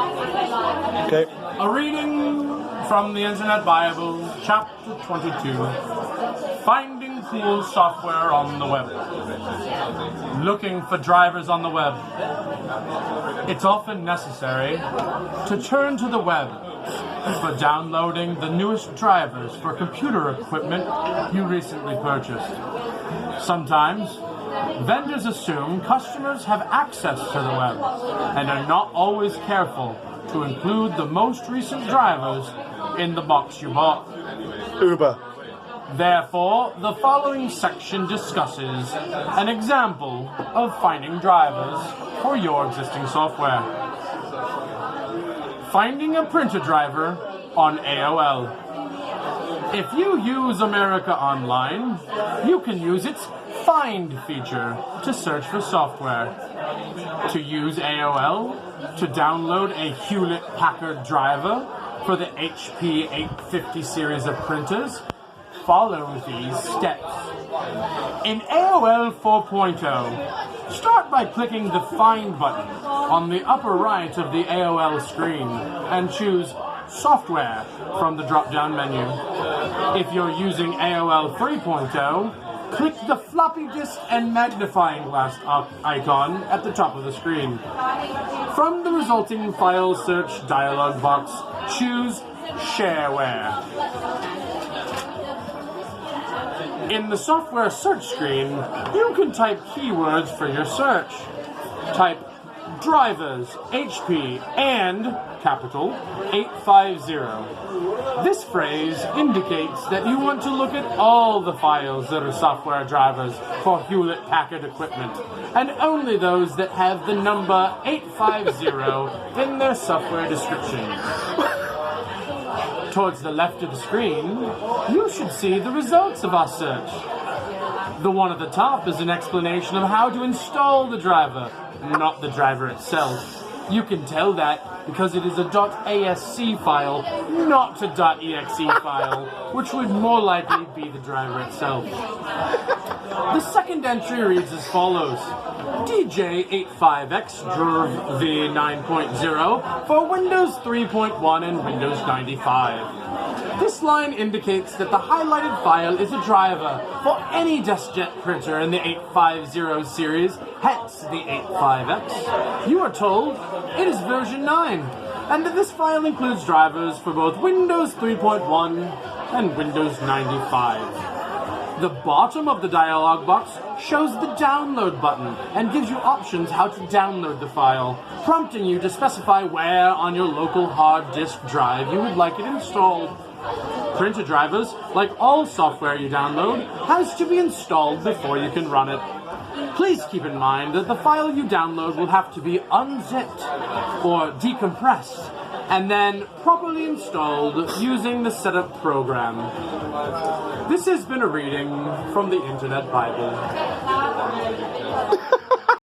Okay. A reading from the Internet Bible, chapter 22. Finding cool software on the web. Looking for drivers on the web. It's often necessary to turn to the web for downloading the newest drivers for computer equipment you recently purchased. Sometimes, vendors assume customers have access to the web and are not always careful to include the most recent drivers in the box you bought. Uber. Therefore, the following section discusses an example of finding drivers for your existing software. Finding a printer driver on AOL. If you use America Online, you can use its Find feature to search for software. To use AOL to download a Hewlett-Packard driver for the HP 850 series of printers, follow these steps. In AOL 4.0, start by clicking the Find button on the upper right of the AOL screen and choose Software from the drop-down menu. If you're using AOL 3.0, click the floppy disk and magnifying glass icon at the top of the screen. From the resulting file search dialog box, choose Shareware. In the software search screen, you can type keywords for your search. Type drivers, HP, and capital 850. This phrase indicates that you want to look at all the files that are software drivers for Hewlett-Packard equipment, and only those that have the number 850 in their software description. Towards the left of the screen, you should see the results of our search. The one at the top is an explanation of how to install the driver, not the driver itself. You can tell that because it is a .asc file, not a .exe file, which would more likely be the driver itself. The second entry reads as follows. DJ85X Drv V9.0 for Windows 3.1 and Windows 95. This line indicates that the highlighted file is a driver for any DeskJet printer in the 850 series, hence the 85X. You are told it is version 9, and that this file includes drivers for both Windows 3.1 and Windows 95. The bottom of the dialog box shows the download button and gives you options how to download the file, prompting you to specify where on your local hard disk drive you would like it installed. Printer drivers, like all software you download, has to be installed before you can run it. Please keep in mind that the file you download will have to be unzipped or decompressed and then properly installed using the setup program. This has been a reading from the Internet Bible.